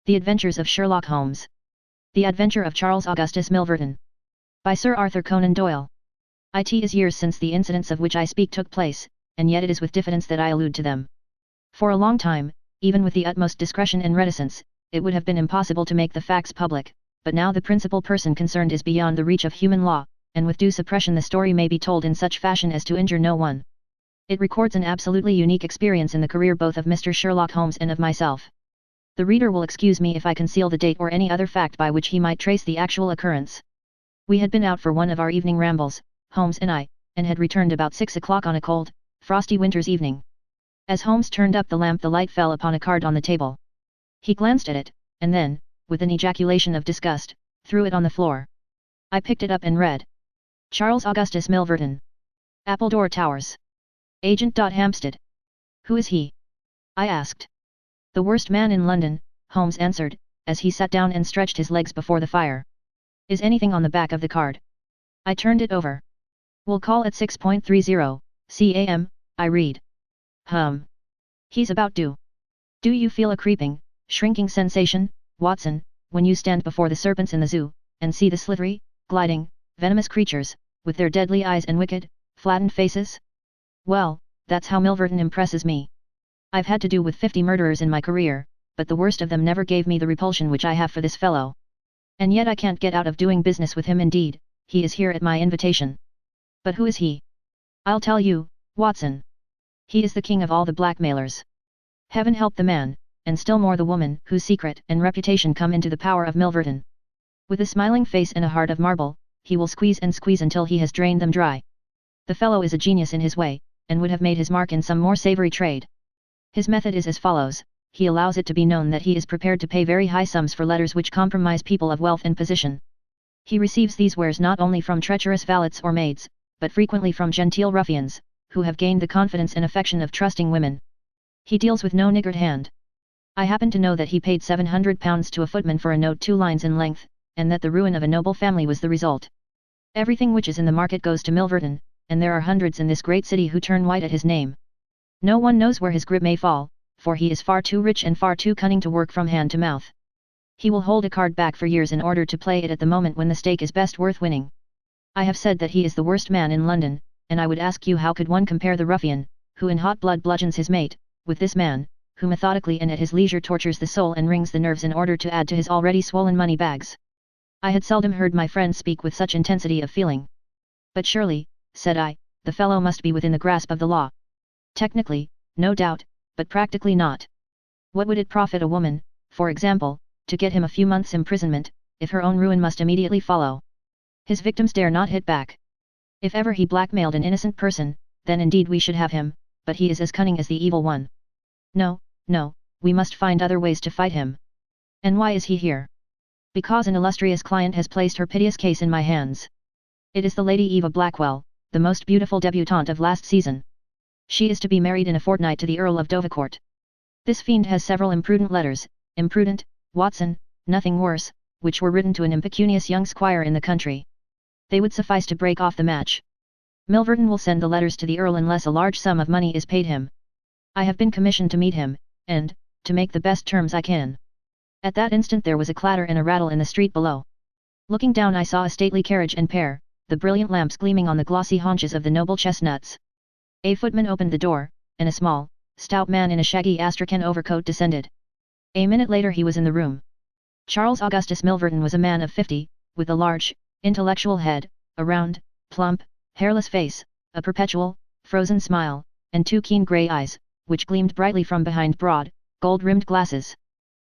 The Adventures of Sherlock Holmes. The Adventure of Charles Augustus Milverton. By Sir Arthur Conan Doyle. It is years since the incidents of which I speak took place, and yet it is with diffidence that I allude to them. For a long time, even with the utmost discretion and reticence, it would have been impossible to make the facts public, but now the principal person concerned is beyond the reach of human law, and with due suppression the story may be told in such fashion as to injure no one. It records an absolutely unique experience in the career both of Mr. Sherlock Holmes and of myself. The reader will excuse me if I conceal the date or any other fact by which he might trace the actual occurrence. We had been out for one of our evening rambles, Holmes and I, and had returned about 6 o'clock on a cold, frosty winter's evening. As Holmes turned up the lamp the light fell upon a card on the table. He glanced at it, and then, with an ejaculation of disgust, threw it on the floor. I picked it up and read. Charles Augustus Milverton. Appledore Towers. Agent. Hampstead. Who is he? I asked. The worst man in London, Holmes answered, as he sat down and stretched his legs before the fire. Is anything on the back of the card? I turned it over. Will call at 6:30 c.am, I read. He's about due. Do you feel a creeping, shrinking sensation, Watson, when you stand before the serpents in the zoo, and see the slithery, gliding, venomous creatures, with their deadly eyes and wicked, flattened faces? Well, that's how Milverton impresses me. I've had to do with 50 murderers in my career, but the worst of them never gave me the repulsion which I have for this fellow. And yet I can't get out of doing business with him. Indeed, he is here at my invitation. But who is he? I'll tell you, Watson. He is the king of all the blackmailers. Heaven help the man, and still more the woman, whose secret and reputation come into the power of Milverton. With a smiling face and a heart of marble, he will squeeze and squeeze until he has drained them dry. The fellow is a genius in his way, and would have made his mark in some more savory trade. His method is as follows: he allows it to be known that he is prepared to pay very high sums for letters which compromise people of wealth and position. He receives these wares not only from treacherous valets or maids, but frequently from genteel ruffians, who have gained the confidence and affection of trusting women. He deals with no niggard hand. I happen to know that he paid £700 to a footman for a note 2 lines in length, and that the ruin of a noble family was the result. Everything which is in the market goes to Milverton, and there are hundreds in this great city who turn white at his name. No one knows where his grip may fall, for he is far too rich and far too cunning to work from hand to mouth. He will hold a card back for years in order to play it at the moment when the stake is best worth winning. I have said that he is the worst man in London, and I would ask you how could one compare the ruffian, who in hot blood bludgeons his mate, with this man, who methodically and at his leisure tortures the soul and wrings the nerves in order to add to his already swollen money bags. I had seldom heard my friend speak with such intensity of feeling. But surely, said I, the fellow must be within the grasp of the law. Technically, no doubt, but practically not. What would it profit a woman, for example, to get him a few months' imprisonment, if her own ruin must immediately follow? His victims dare not hit back. If ever he blackmailed an innocent person, then indeed we should have him, but he is as cunning as the evil one. No, we must find other ways to fight him. And why is he here? Because an illustrious client has placed her piteous case in my hands. It is the Lady Eva Blackwell, the most beautiful debutante of last season. She is to be married in a fortnight to the Earl of Dovercourt. This fiend has several imprudent letters, imprudent, Watson, nothing worse, which were written to an impecunious young squire in the country. They would suffice to break off the match. Milverton will send the letters to the Earl unless a large sum of money is paid him. I have been commissioned to meet him, and, to make the best terms I can. At that instant there was a clatter and a rattle in the street below. Looking down I saw a stately carriage and pair, the brilliant lamps gleaming on the glossy haunches of the noble chestnuts. A footman opened the door, and a small, stout man in a shaggy astrakhan overcoat descended. A minute later he was in the room. Charles Augustus Milverton was a man of 50, with a large, intellectual head, a round, plump, hairless face, a perpetual, frozen smile, and 2 keen grey eyes, which gleamed brightly from behind broad, gold-rimmed glasses.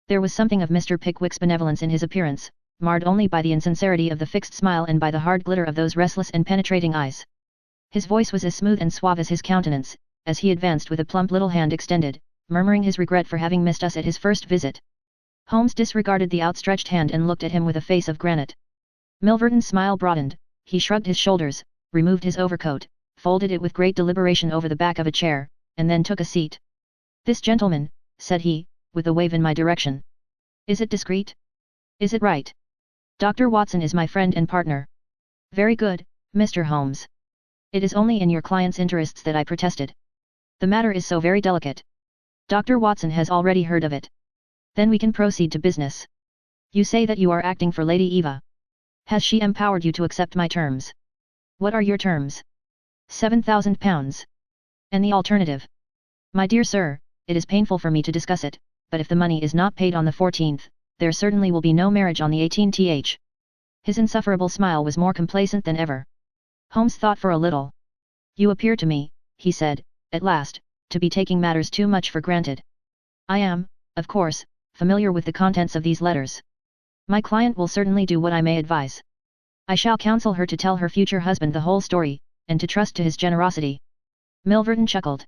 There was something of Mr. Pickwick's benevolence in his appearance, marred only by the insincerity of the fixed smile and by the hard glitter of those restless and penetrating eyes. His voice was as smooth and suave as his countenance, as he advanced with a plump little hand extended, murmuring his regret for having missed us at his first visit. Holmes disregarded the outstretched hand and looked at him with a face of granite. Milverton's smile broadened, he shrugged his shoulders, removed his overcoat, folded it with great deliberation over the back of a chair, and then took a seat. "This gentleman," said he, with a wave in my direction. "Is it discreet? Is it right? Dr. Watson is my friend and partner." "Very good, Mr. Holmes. It is only in your client's interests that I protested. The matter is so very delicate. Dr. Watson has already heard of it. Then we can proceed to business. You say that you are acting for Lady Eva. Has she empowered you to accept my terms? What are your terms? £7,000. And the alternative? My dear sir, it is painful for me to discuss it, but if the money is not paid on the 14th, there certainly will be no marriage on the 18th. His insufferable smile was more complacent than ever. Holmes thought for a little. You appear to me, he said, at last, to be taking matters too much for granted. I am, of course, familiar with the contents of these letters. My client will certainly do what I may advise. I shall counsel her to tell her future husband the whole story, and to trust to his generosity. Milverton chuckled.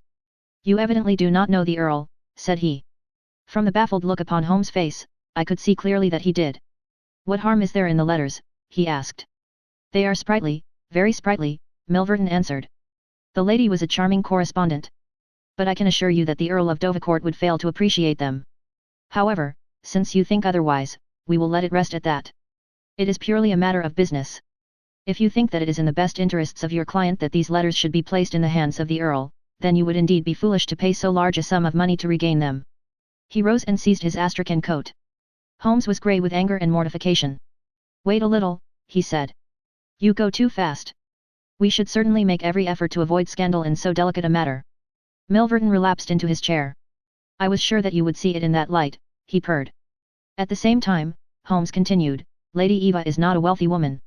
You evidently do not know the Earl, said he. From the baffled look upon Holmes' face, I could see clearly that he did. What harm is there in the letters? He asked. They are sprightly, very sprightly, Milverton answered. The lady was a charming correspondent. But I can assure you that the Earl of Dovercourt would fail to appreciate them. However, since you think otherwise, we will let it rest at that. It is purely a matter of business. If you think that it is in the best interests of your client that these letters should be placed in the hands of the Earl, then you would indeed be foolish to pay so large a sum of money to regain them. He rose and seized his astrakhan coat. Holmes was grey with anger and mortification. Wait a little, he said. You go too fast. We should certainly make every effort to avoid scandal in so delicate a matter. Milverton relapsed into his chair. I was sure that you would see it in that light, he purred. At the same time, Holmes continued, Lady Eva is not a wealthy woman.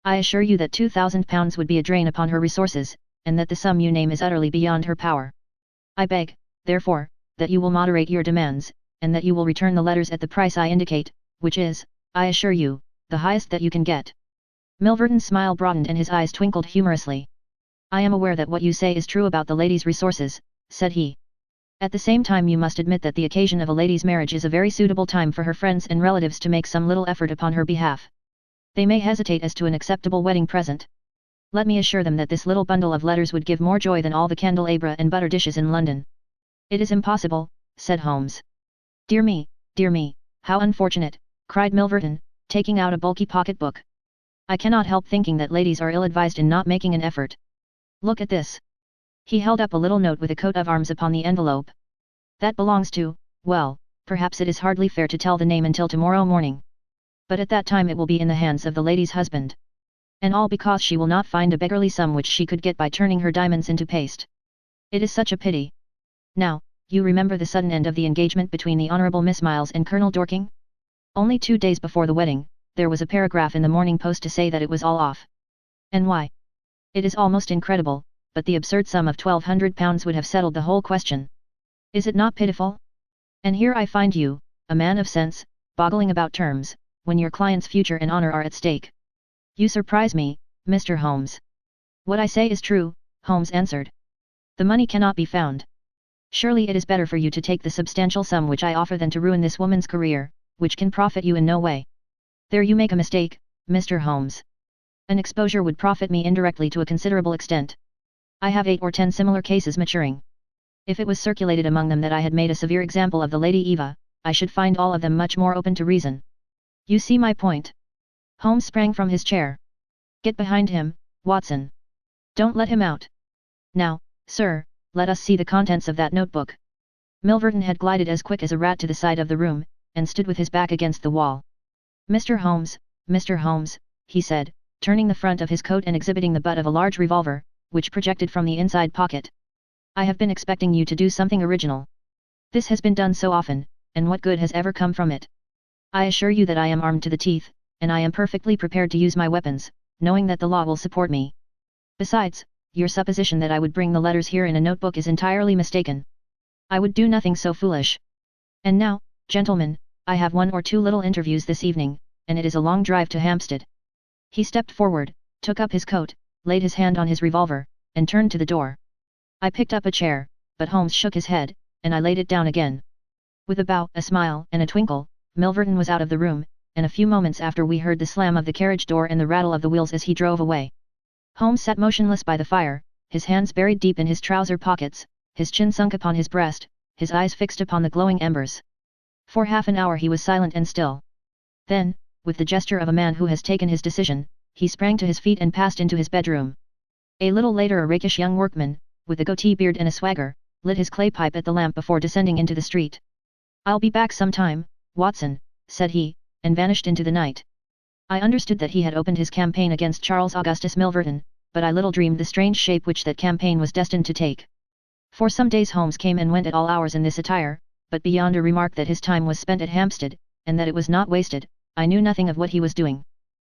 I assure you that £2,000 would be a drain upon her resources, and that the sum you name is utterly beyond her power. I beg, therefore, that you will moderate your demands, and that you will return the letters at the price I indicate, which is, I assure you, the highest that you can get. Milverton's smile broadened and his eyes twinkled humorously. I am aware that what you say is true about the lady's resources, said he. At the same time you must admit that the occasion of a lady's marriage is a very suitable time for her friends and relatives to make some little effort upon her behalf. They may hesitate as to an acceptable wedding present. Let me assure them that this little bundle of letters would give more joy than all the candelabra and butter dishes in London. It is impossible, said Holmes. Dear me, how unfortunate, cried Milverton, taking out a bulky pocket-book. I cannot help thinking that ladies are ill-advised in not making an effort. Look at this. He held up a little note with a coat of arms upon the envelope. That belongs to, well, perhaps it is hardly fair to tell the name until tomorrow morning. But at that time it will be in the hands of the lady's husband. And all because she will not find a beggarly sum which she could get by turning her diamonds into paste. It is such a pity. Now, you remember the sudden end of the engagement between the Honourable Miss Miles and Colonel Dorking? Only 2 days before the wedding, there was a paragraph in the Morning Post to say that it was all off. And why? It is almost incredible, but the absurd sum of £1,200 would have settled the whole question. Is it not pitiful? And here I find you, a man of sense, boggling about terms, when your client's future and honour are at stake. You surprise me, Mr. Holmes. What I say is true, Holmes answered. The money cannot be found. Surely it is better for you to take the substantial sum which I offer than to ruin this woman's career, which can profit you in no way. There you make a mistake, Mr. Holmes. An exposure would profit me indirectly to a considerable extent. I have 8 or 10 similar cases maturing. If it was circulated among them that I had made a severe example of the Lady Eva, I should find all of them much more open to reason. You see my point. Holmes sprang from his chair. Get behind him, Watson. Don't let him out. Now, sir, let us see the contents of that notebook. Milverton had glided as quick as a rat to the side of the room, and stood with his back against the wall. Mr. Holmes, he said, turning the front of his coat and exhibiting the butt of a large revolver, which projected from the inside pocket. I have been expecting you to do something original. This has been done so often, and what good has ever come from it? I assure you that I am armed to the teeth, and I am perfectly prepared to use my weapons, knowing that the law will support me. Besides, your supposition that I would bring the letters here in a notebook is entirely mistaken. I would do nothing so foolish. And now, gentlemen, I have 1 or 2 little interviews this evening, and it is a long drive to Hampstead. He stepped forward, took up his coat, laid his hand on his revolver, and turned to the door. I picked up a chair, but Holmes shook his head, and I laid it down again. With a bow, a smile, and a twinkle, Milverton was out of the room, and a few moments after we heard the slam of the carriage door and the rattle of the wheels as he drove away. Holmes sat motionless by the fire, his hands buried deep in his trouser pockets, his chin sunk upon his breast, his eyes fixed upon the glowing embers. For half an hour he was silent and still. Then, with the gesture of a man who has taken his decision, he sprang to his feet and passed into his bedroom. A little later a rakish young workman, with a goatee beard and a swagger, lit his clay pipe at the lamp before descending into the street. I'll be back some time, Watson," said he, and vanished into the night. I understood that he had opened his campaign against Charles Augustus Milverton, but I little dreamed the strange shape which that campaign was destined to take. For some days Holmes came and went at all hours in this attire, but beyond a remark that his time was spent at Hampstead, and that it was not wasted, I knew nothing of what he was doing.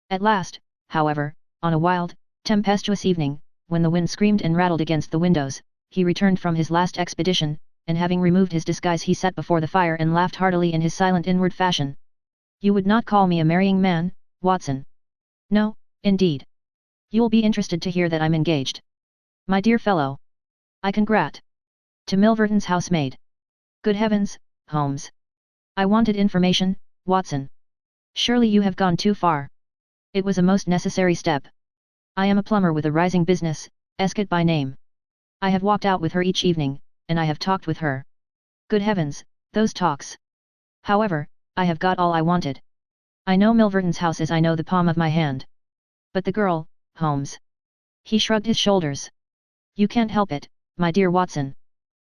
At last, however, on a wild, tempestuous evening, when the wind screamed and rattled against the windows, he returned from his last expedition, and having removed his disguise he sat before the fire and laughed heartily in his silent inward fashion. "You would not call me a marrying man, Watson?" "No, indeed. You'll be interested to hear that I'm engaged." "My dear fellow. I congrat. To Milverton's housemaid." "Good heavens, Holmes. I wanted information, Watson. Surely you have gone too far." "It was a most necessary step. I am a plumber with a rising business, Escott by name. I have walked out with her each evening, and I have talked with her. Good heavens, those talks! However, I have got all I wanted. I know Milverton's house as I know the palm of my hand. But the girl, Holmes." He shrugged his shoulders. "You can't help it, my dear Watson.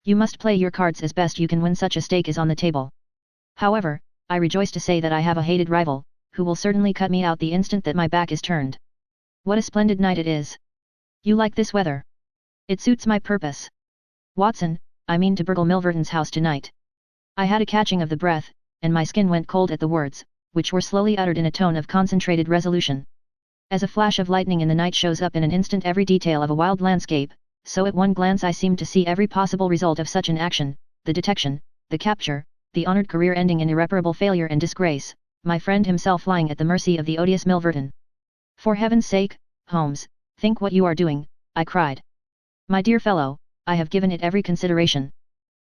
You must play your cards as best you can when such a stake is on the table. However, I rejoice to say that I have a hated rival, who will certainly cut me out the instant that my back is turned. What a splendid night it is! You like this weather? It suits my purpose. Watson, I mean to burgle Milverton's house tonight." I had a catching of the breath, and my skin went cold at the words, which were slowly uttered in a tone of concentrated resolution. As a flash of lightning in the night shows up in an instant every detail of a wild landscape, so at one glance I seemed to see every possible result of such an action, the detection, the capture, the honoured career ending in irreparable failure and disgrace, my friend himself lying at the mercy of the odious Milverton. "For heaven's sake, Holmes, think what you are doing," I cried. "My dear fellow, I have given it every consideration.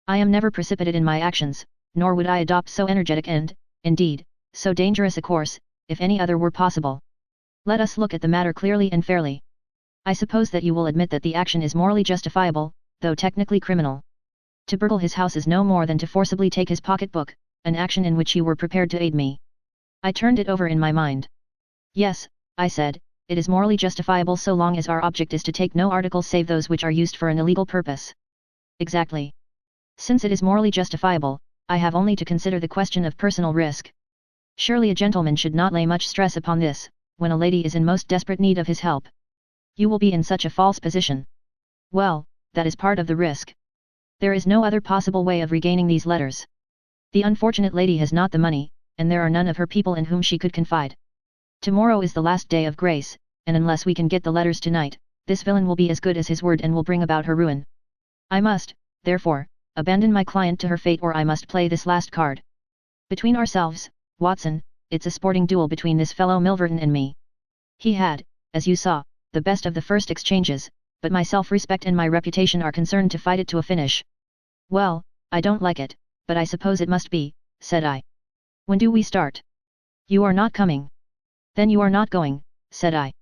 I am never precipitate in my actions, nor would I adopt so energetic and, indeed, so dangerous a course, if any other were possible. Let us look at the matter clearly and fairly. I suppose that you will admit that the action is morally justifiable, though technically criminal. To burgle his house is no more than to forcibly take his pocketbook, an action in which you were prepared to aid me." I turned it over in my mind. "Yes," I said, "it is morally justifiable so long as our object is to take no articles save those which are used for an illegal purpose." "Exactly. Since it is morally justifiable, I have only to consider the question of personal risk. Surely a gentleman should not lay much stress upon this, when a lady is in most desperate need of his help. You will be in such a false position. Well, that is part of the risk. There is no other possible way of regaining these letters. The unfortunate lady has not the money, and there are none of her people in whom she could confide. Tomorrow is the last day of grace, and unless we can get the letters tonight, this villain will be as good as his word and will bring about her ruin. I must, therefore, abandon my client to her fate, or I must play this last card. Between ourselves, Watson, it's a sporting duel between this fellow Milverton and me. He had, as you saw, the best of the first exchanges, but my self-respect and my reputation are concerned to fight it to a finish." "Well, I don't like it, but I suppose it must be," said I. "When do we start?" "You are not coming." "Then you are not going," said I.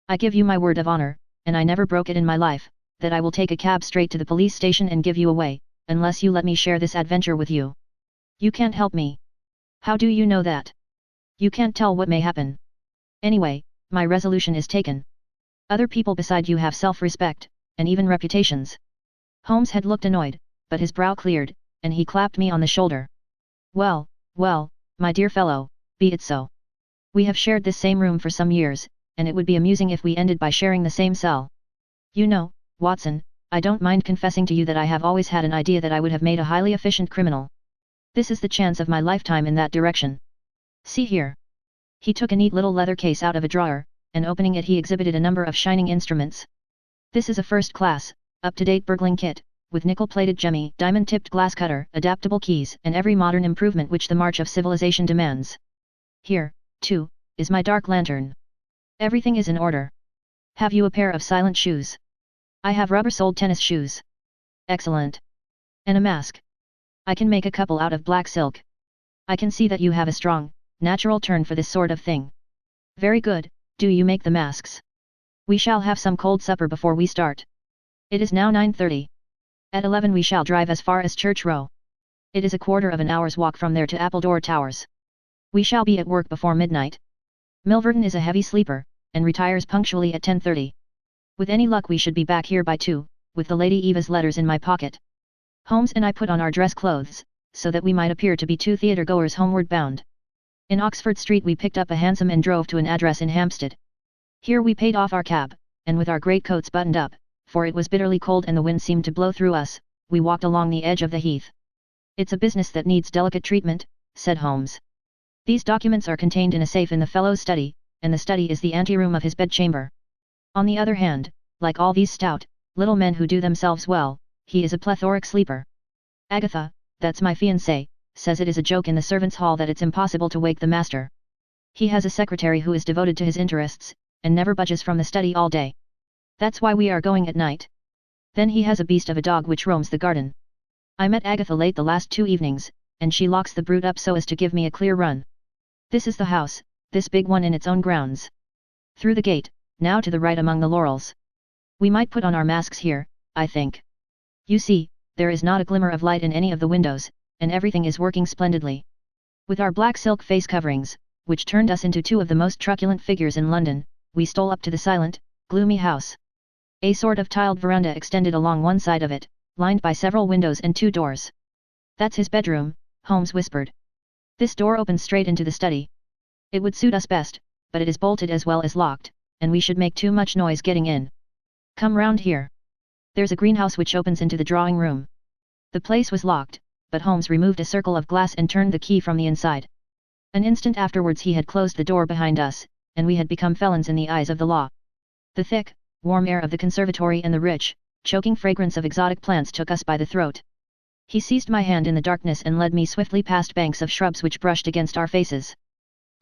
"I give you my word of honor, and I never broke it in my life, that I will take a cab straight to the police station and give you away, unless you let me share this adventure with you." "You can't help me." "How do you know that?" "You can't tell what may happen. Anyway, my resolution is taken. Other people beside you have self-respect, and even reputations." Holmes had looked annoyed, but his brow cleared, and he clapped me on the shoulder. "Well, well, my dear fellow, be it so. We have shared this same room for some years, and it would be amusing if we ended by sharing the same cell. You know, Watson, I don't mind confessing to you that I have always had an idea that I would have made a highly efficient criminal. This is the chance of my lifetime in that direction. See here." He took a neat little leather case out of a drawer, and opening it he exhibited a number of shining instruments. "This is a first-class, up-to-date burgling kit, with nickel-plated jemmy, diamond-tipped glass cutter, adaptable keys, and every modern improvement which the march of civilization demands. Here, too, is my dark lantern. Everything is in order. Have you a pair of silent shoes?" "I have rubber-soled tennis shoes." "Excellent. And a mask?" "I can make a couple out of black silk." "I can see that you have a strong, natural turn for this sort of thing." "Very good. Do you make the masks? We shall have some cold supper before we start. It is now 9:30. At 11 we shall drive as far as Church Row. It is a quarter of an hour's walk from there to Appledore Towers. We shall be at work before midnight. Milverton is a heavy sleeper, and retires punctually at 10:30. With any luck we should be back here by 2, with the Lady Eva's letters in my pocket." Holmes and I put on our dress clothes, so that we might appear to be two theatre-goers homeward bound. In Oxford Street we picked up a hansom and drove to an address in Hampstead. Here we paid off our cab, and with our greatcoats buttoned up, for it was bitterly cold and the wind seemed to blow through us, we walked along the edge of the heath. "It's a business that needs delicate treatment," said Holmes. "These documents are contained in a safe in the fellow's study, and the study is the anteroom of his bedchamber. On the other hand, like all these stout, little men who do themselves well, he is a plethoric sleeper. Agatha, that's my fiancé, says it is a joke in the servants' hall that it's impossible to wake the master. He has a secretary who is devoted to his interests, and never budges from the study all day. That's why we are going at night. Then he has a beast of a dog which roams the garden. I met Agatha late the last 2 evenings, and she locks the brute up so as to give me a clear run. This is the house, this big one in its own grounds. Through the gate, now to the right among the laurels. We might put on our masks here, I think. You see, there is not a glimmer of light in any of the windows, and everything is working splendidly. With our black silk face coverings, which turned us into 2 of the most truculent figures in London, we stole up to the silent, gloomy house. A sort of tiled veranda extended along one side of it, lined by several windows and 2 doors. That's his bedroom, Holmes whispered. This door opens straight into the study. It would suit us best, but it is bolted as well as locked, and we should make too much noise getting in. Come round here. There's a greenhouse which opens into the drawing room. The place was locked, but Holmes removed a circle of glass and turned the key from the inside. An instant afterwards he had closed the door behind us, and we had become felons in the eyes of the law. The thick, warm air of the conservatory and the rich, choking fragrance of exotic plants took us by the throat. He seized my hand in the darkness and led me swiftly past banks of shrubs which brushed against our faces.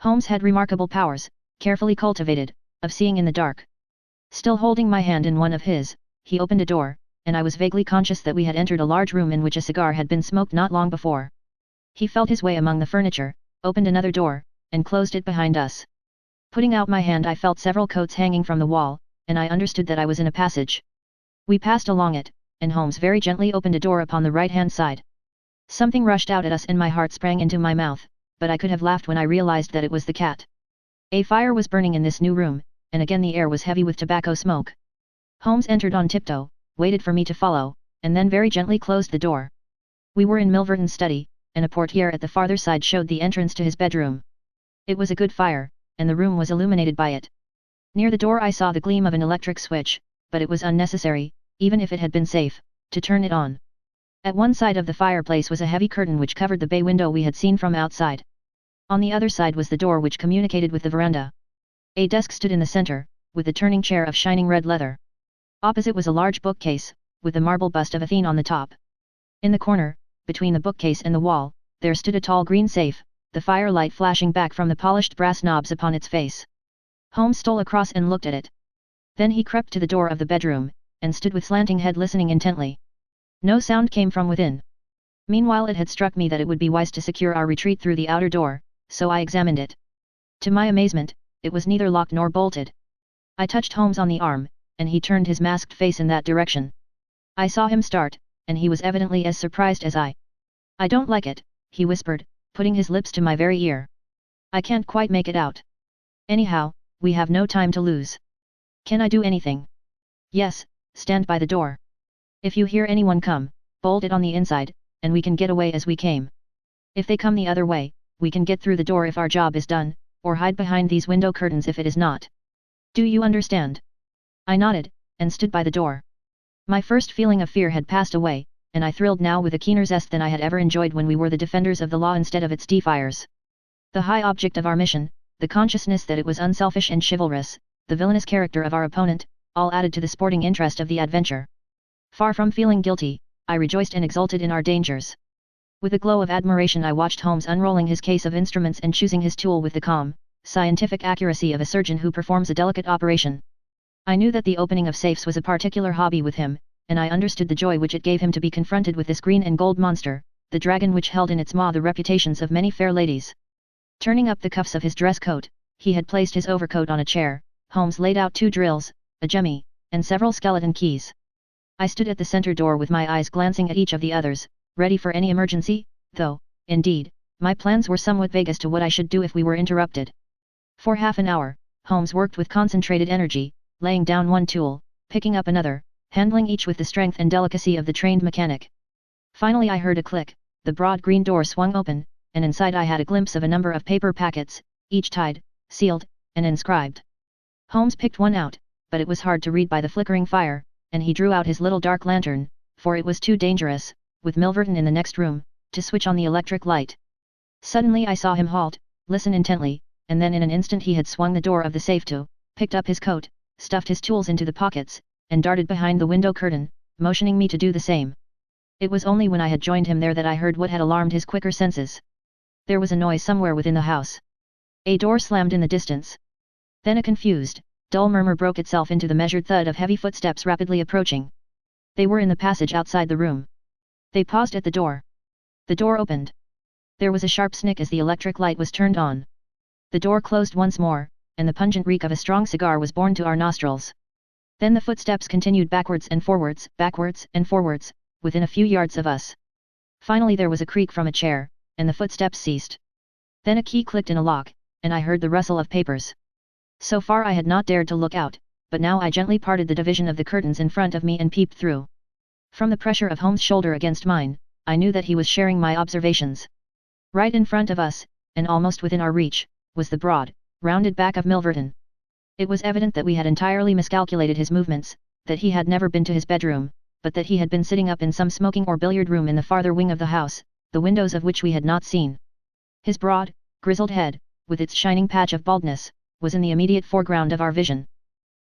Holmes had remarkable powers, carefully cultivated, of seeing in the dark. Still holding my hand in one of his, he opened a door, and I was vaguely conscious that we had entered a large room in which a cigar had been smoked not long before. He felt his way among the furniture, opened another door, and closed it behind us. Putting out my hand I felt several coats hanging from the wall, and I understood that I was in a passage. We passed along it, and Holmes very gently opened a door upon the right-hand side. Something rushed out at us and my heart sprang into my mouth, but I could have laughed when I realized that it was the cat. A fire was burning in this new room, and again the air was heavy with tobacco smoke. Holmes entered on tiptoe, waited for me to follow, and then very gently closed the door. We were in Milverton's study, and a portiere at the farther side showed the entrance to his bedroom. It was a good fire, and the room was illuminated by it. Near the door I saw the gleam of an electric switch, but it was unnecessary, even if it had been safe, to turn it on. At one side of the fireplace was a heavy curtain which covered the bay window we had seen from outside. On the other side was the door which communicated with the veranda. A desk stood in the center, with a turning chair of shining red leather. Opposite was a large bookcase, with a marble bust of Athene on the top. In the corner, between the bookcase and the wall, there stood a tall green safe, the firelight flashing back from the polished brass knobs upon its face. Holmes stole across and looked at it. Then he crept to the door of the bedroom, and stood with slanting head listening intently. No sound came from within. Meanwhile it had struck me that it would be wise to secure our retreat through the outer door, so I examined it. To my amazement, it was neither locked nor bolted. I touched Holmes on the arm, and he turned his masked face in that direction. I saw him start, and he was evidently as surprised as I. "I don't like it," he whispered, putting his lips to my very ear. "I can't quite make it out. Anyhow, we have no time to lose. Can I do anything?" "Yes, stand by the door. If you hear anyone come, bolt it on the inside, and we can get away as we came. If they come the other way, we can get through the door if our job is done, or hide behind these window curtains if it is not. Do you understand?" I nodded, and stood by the door. My first feeling of fear had passed away, and I thrilled now with a keener zest than I had ever enjoyed when we were the defenders of the law instead of its defiers. The high object of our mission, the consciousness that it was unselfish and chivalrous, the villainous character of our opponent, all added to the sporting interest of the adventure. Far from feeling guilty, I rejoiced and exulted in our dangers. With a glow of admiration I watched Holmes unrolling his case of instruments and choosing his tool with the calm, scientific accuracy of a surgeon who performs a delicate operation. I knew that the opening of safes was a particular hobby with him, and I understood the joy which it gave him to be confronted with this green and gold monster, the dragon which held in its maw the reputations of many fair ladies. Turning up the cuffs of his dress coat, he had placed his overcoat on a chair. Holmes laid out 2 drills, a jemmy, and several skeleton keys. I stood at the center door with my eyes glancing at each of the others, ready for any emergency, though, indeed, my plans were somewhat vague as to what I should do if we were interrupted. For half an hour, Holmes worked with concentrated energy, laying down one tool, picking up another, handling each with the strength and delicacy of the trained mechanic. Finally I heard a click, the broad green door swung open, and inside I had a glimpse of a number of paper packets, each tied, sealed, and inscribed. Holmes picked one out, but it was hard to read by the flickering fire, and he drew out his little dark lantern, for it was too dangerous, with Milverton in the next room, to switch on the electric light. Suddenly I saw him halt, listen intently, and then in an instant he had swung the door of the safe to, picked up his coat, stuffed his tools into the pockets, and darted behind the window curtain, motioning me to do the same. It was only when I had joined him there that I heard what had alarmed his quicker senses. There was a noise somewhere within the house. A door slammed in the distance. Then a confused, dull murmur broke itself into the measured thud of heavy footsteps rapidly approaching. They were in the passage outside the room. They paused at the door. The door opened. There was a sharp snick as the electric light was turned on. The door closed once more, and the pungent reek of a strong cigar was borne to our nostrils. Then the footsteps continued backwards and forwards, within a few yards of us. Finally there was a creak from a chair, and the footsteps ceased. Then a key clicked in a lock, and I heard the rustle of papers. So far I had not dared to look out, but now I gently parted the division of the curtains in front of me and peeped through. From the pressure of Holmes' shoulder against mine, I knew that he was sharing my observations. Right in front of us, and almost within our reach, was the broad, rounded back of Milverton. It was evident that we had entirely miscalculated his movements, that he had never been to his bedroom, but that he had been sitting up in some smoking or billiard room in the farther wing of the house, the windows of which we had not seen. His broad, grizzled head, with its shining patch of baldness, was in the immediate foreground of our vision.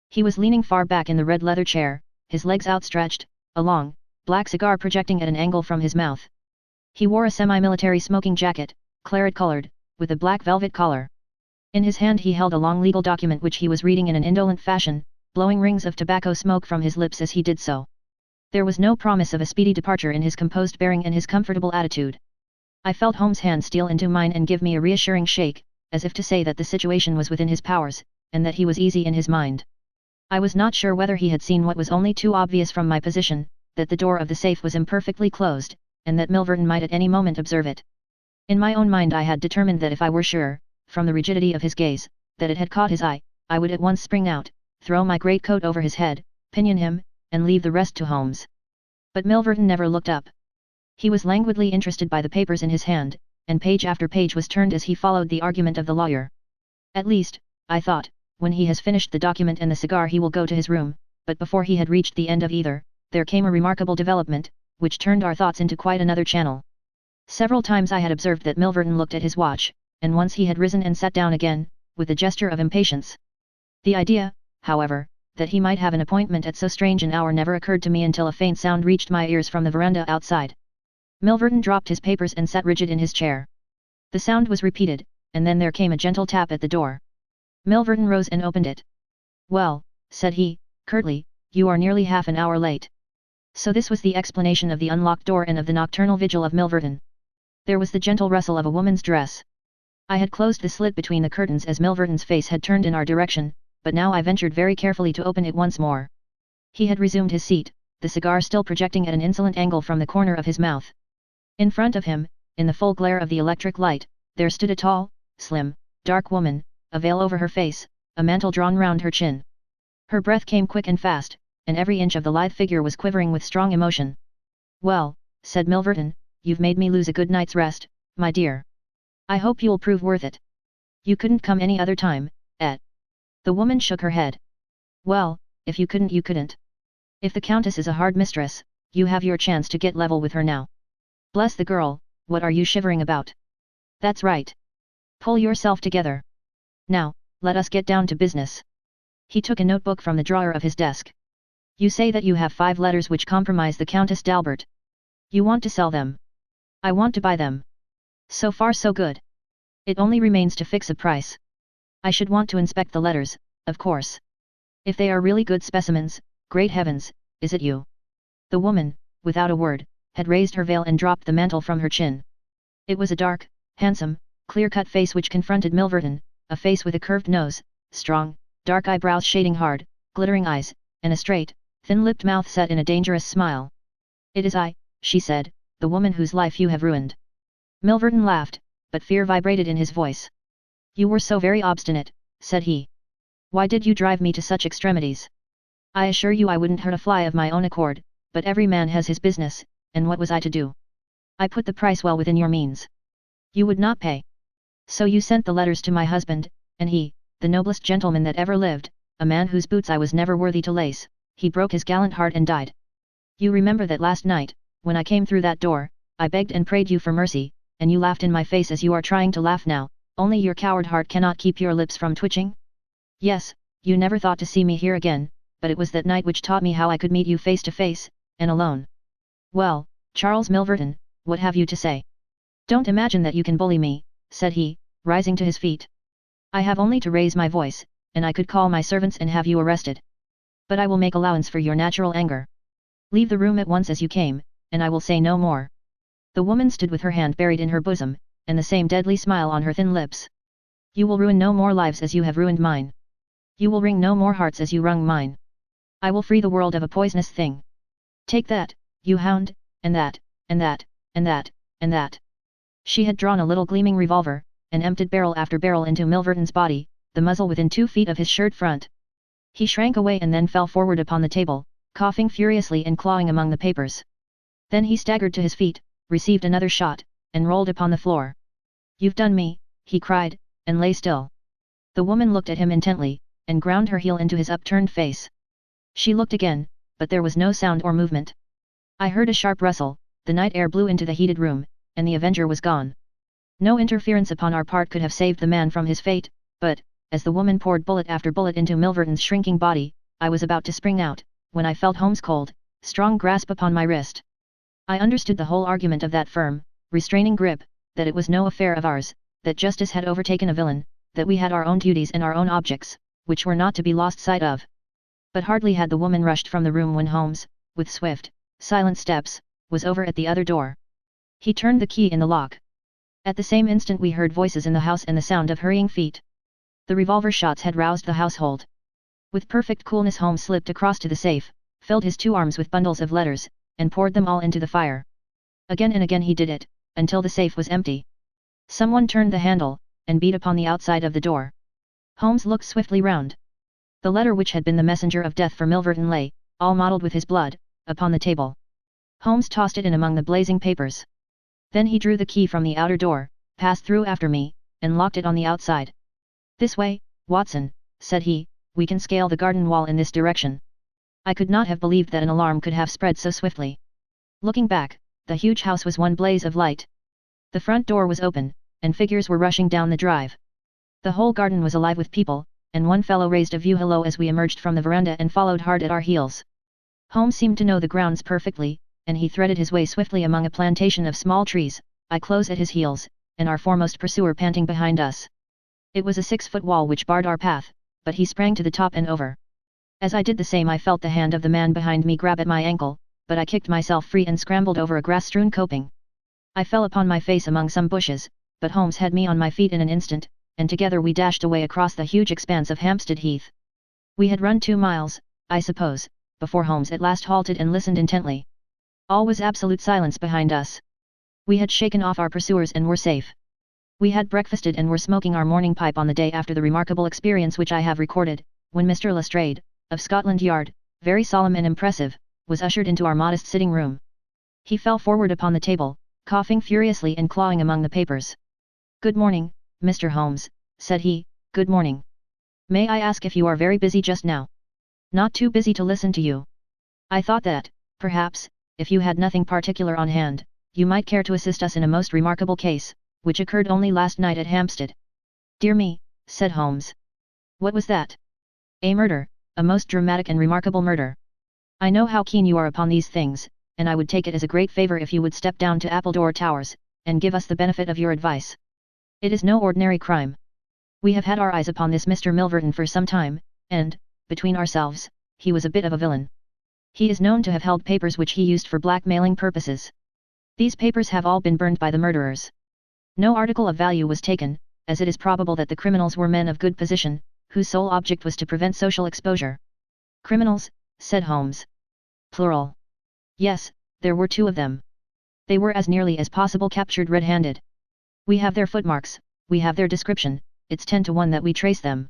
He was leaning far back in the red leather chair, his legs outstretched, a long, black cigar projecting at an angle from his mouth. He wore a semi-military smoking jacket, claret-colored, with a black velvet collar. In his hand he held a long legal document which he was reading in an indolent fashion, blowing rings of tobacco smoke from his lips as he did so. There was no promise of a speedy departure in his composed bearing and his comfortable attitude. I felt Holmes' hand steal into mine and give me a reassuring shake, as if to say that the situation was within his powers, and that he was easy in his mind. I was not sure whether he had seen what was only too obvious from my position, that the door of the safe was imperfectly closed, and that Milverton might at any moment observe it. In my own mind I had determined that if I were sure, from the rigidity of his gaze, that it had caught his eye, I would at once spring out, throw my greatcoat over his head, pinion him, and leave the rest to Holmes. But Milverton never looked up. He was languidly interested by the papers in his hand, and page after page was turned as he followed the argument of the lawyer. At least, I thought, when he has finished the document and the cigar he will go to his room, but before he had reached the end of either, there came a remarkable development, which turned our thoughts into quite another channel. Several times I had observed that Milverton looked at his watch, and once he had risen and sat down again, with a gesture of impatience. The idea, however, that he might have an appointment at so strange an hour never occurred to me until a faint sound reached my ears from the veranda outside. Milverton dropped his papers and sat rigid in his chair. The sound was repeated, and then there came a gentle tap at the door. Milverton rose and opened it. "Well," said he, curtly, "you are nearly half an hour late." So this was the explanation of the unlocked door and of the nocturnal vigil of Milverton. There was the gentle rustle of a woman's dress. I had closed the slit between the curtains as Milverton's face had turned in our direction, but now I ventured very carefully to open it once more. He had resumed his seat, the cigar still projecting at an insolent angle from the corner of his mouth. In front of him, in the full glare of the electric light, there stood a tall, slim, dark woman, a veil over her face, a mantle drawn round her chin. Her breath came quick and fast, and every inch of the lithe figure was quivering with strong emotion. "Well," said Milverton, "you've made me lose a good night's rest, my dear. I hope you'll prove worth it. You couldn't come any other time, eh?" The woman shook her head. "Well, if you couldn't you couldn't. If the Countess is a hard mistress, you have your chance to get level with her now. Bless the girl, what are you shivering about? That's right. Pull yourself together. Now, let us get down to business." He took a notebook from the drawer of his desk. "You say that you have 5 letters which compromise the Countess d'Albert. You want to sell them. I want to buy them. So far so good. It only remains to fix a price. I should want to inspect the letters, of course. If they are really good specimens, great heavens, is it you?" The woman, without a word, had raised her veil and dropped the mantle from her chin. It was a dark, handsome, clear-cut face which confronted Milverton, a face with a curved nose, strong, dark eyebrows shading hard, glittering eyes, and a straight, thin-lipped mouth set in a dangerous smile. "It is I," she said, "the woman whose life you have ruined." Milverton laughed, but fear vibrated in his voice. "You were so very obstinate," said he. "Why did you drive me to such extremities? I assure you I wouldn't hurt a fly of my own accord, but every man has his business, and what was I to do? I put the price well within your means. You would not pay. So you sent the letters to my husband, and he, the noblest gentleman that ever lived, a man whose boots I was never worthy to lace, he broke his gallant heart and died. You remember that last night, when I came through that door, I begged and prayed you for mercy, and you laughed in my face as you are trying to laugh now, only your coward heart cannot keep your lips from twitching? Yes, you never thought to see me here again, but it was that night which taught me how I could meet you face to face, and alone. Well, Charles Milverton, what have you to say? Don't imagine that you can bully me, said he, rising to his feet. I have only to raise my voice, and I could call my servants and have you arrested. But I will make allowance for your natural anger. Leave the room at once as you came, and I will say no more. The woman stood with her hand buried in her bosom, and the same deadly smile on her thin lips. You will ruin no more lives as you have ruined mine. You will wring no more hearts as you wrung mine. I will free the world of a poisonous thing. Take that, you hound, and that, and that, and that, and that. She had drawn a little gleaming revolver, and emptied barrel after barrel into Milverton's body, the muzzle within 2 feet of his shirt front. He shrank away and then fell forward upon the table, coughing furiously and clawing among the papers. Then he staggered to his feet, received another shot, and rolled upon the floor. You've done me, he cried, and lay still. The woman looked at him intently, and ground her heel into his upturned face. She looked again, but there was no sound or movement. I heard a sharp rustle, the night air blew into the heated room, and the avenger was gone. No interference upon our part could have saved the man from his fate, but, as the woman poured bullet after bullet into Milverton's shrinking body, I was about to spring out, when I felt Holmes' cold, strong grasp upon my wrist. I understood the whole argument of that firm, restraining grip, that it was no affair of ours, that justice had overtaken a villain, that we had our own duties and our own objects, which were not to be lost sight of. But hardly had the woman rushed from the room when Holmes, with swift, silent steps, was over at the other door. He turned the key in the lock. At the same instant we heard voices in the house and the sound of hurrying feet. The revolver shots had roused the household. With perfect coolness Holmes slipped across to the safe, filled his 2 arms with bundles of letters, and poured them all into the fire. Again and again he did it, until the safe was empty. Someone turned the handle, and beat upon the outside of the door. Holmes looked swiftly round. The letter which had been the messenger of death for Milverton lay, all mottled with his blood, upon the table. Holmes tossed it in among the blazing papers. Then he drew the key from the outer door, passed through after me, and locked it on the outside. This way, Watson, said he, we can scale the garden wall in this direction. I could not have believed that an alarm could have spread so swiftly. Looking back, the huge house was one blaze of light. The front door was open, and figures were rushing down the drive. The whole garden was alive with people, and one fellow raised a view hello as we emerged from the veranda and followed hard at our heels. Holmes seemed to know the grounds perfectly, and he threaded his way swiftly among a plantation of small trees, I close at his heels, and our foremost pursuer panting behind us. It was a 6-foot wall which barred our path, but he sprang to the top and over. As I did the same I felt the hand of the man behind me grab at my ankle, but I kicked myself free and scrambled over a grass-strewn coping. I fell upon my face among some bushes, but Holmes had me on my feet in an instant, and together we dashed away across the huge expanse of Hampstead Heath. We had run 2 miles, I suppose, before Holmes at last halted and listened intently. All was absolute silence behind us. We had shaken off our pursuers and were safe. We had breakfasted and were smoking our morning pipe on the day after the remarkable experience which I have recorded, when Mr. Lestrade, of Scotland Yard, very solemn and impressive, was ushered into our modest sitting room. He fell forward upon the table, coughing furiously and clawing among the papers. "Good morning, Mr. Holmes," said he, "good morning. May I ask if you are very busy just now?" "Not too busy to listen to you. I thought that, perhaps, if you had nothing particular on hand, you might care to assist us in a most remarkable case, which occurred only last night at Hampstead." "Dear me," said Holmes. "What was that?" "A murder, a most dramatic and remarkable murder. I know how keen you are upon these things, and I would take it as a great favor if you would step down to Appledore Towers, and give us the benefit of your advice. It is no ordinary crime. We have had our eyes upon this Mr. Milverton for some time, and, between ourselves, he was a bit of a villain. He is known to have held papers which he used for blackmailing purposes. These papers have all been burned by the murderers. No article of value was taken, as it is probable that the criminals were men of good position, whose sole object was to prevent social exposure." "Criminals," said Holmes. "Plural." "Yes, there were 2 of them. They were as nearly as possible captured red-handed. We have their footmarks, we have their description, it's 10 to 1 that we trace them.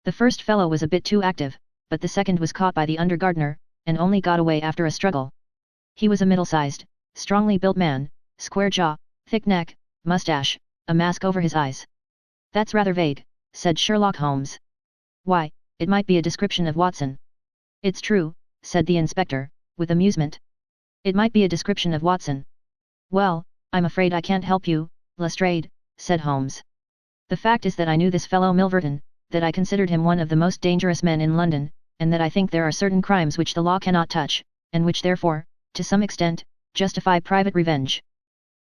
The first fellow was a bit too active, but the second was caught by the under-gardener, and only got away after a struggle. He was a middle-sized, strongly built man, square jaw, thick neck, mustache, a mask over his eyes. That's rather vague, said Sherlock Holmes. Why, it might be a description of Watson. It's true, said the inspector, with amusement. It might be a description of Watson. Well, I'm afraid I can't help you, Lestrade, said Holmes. The fact is that I knew this fellow Milverton, that I considered him one of the most dangerous men in London, and that I think there are certain crimes which the law cannot touch, and which therefore, to some extent, justify private revenge.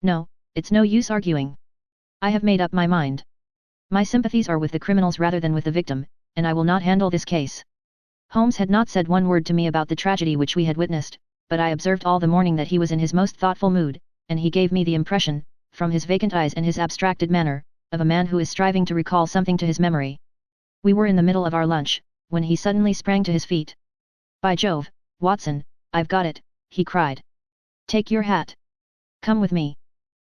No, it's no use arguing. I have made up my mind. My sympathies are with the criminals rather than with the victim, and I will not handle this case. Holmes had not said one word to me about the tragedy which we had witnessed, but I observed all the morning that he was in his most thoughtful mood, and he gave me the impression, from his vacant eyes and his abstracted manner, of a man who is striving to recall something to his memory. We were in the middle of our lunch, when he suddenly sprang to his feet. By Jove, Watson, I've got it, he cried. Take your hat. Come with me.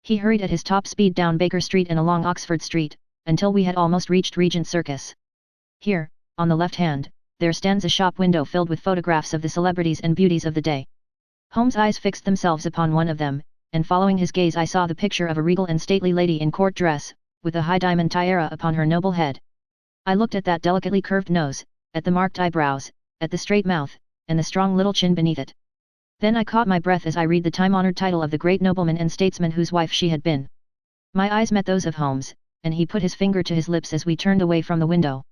He hurried at his top speed down Baker Street and along Oxford Street, until we had almost reached Regent Circus. Here, on the left hand, there stands a shop window filled with photographs of the celebrities and beauties of the day. Holmes' eyes fixed themselves upon one of them, and following his gaze I saw the picture of a regal and stately lady in court dress, with a high diamond tiara upon her noble head. I looked at that delicately curved nose, at the marked eyebrows, at the straight mouth, and the strong little chin beneath it. Then I caught my breath as I read the time-honored title of the great nobleman and statesman whose wife she had been. My eyes met those of Holmes, and he put his finger to his lips as we turned away from the window.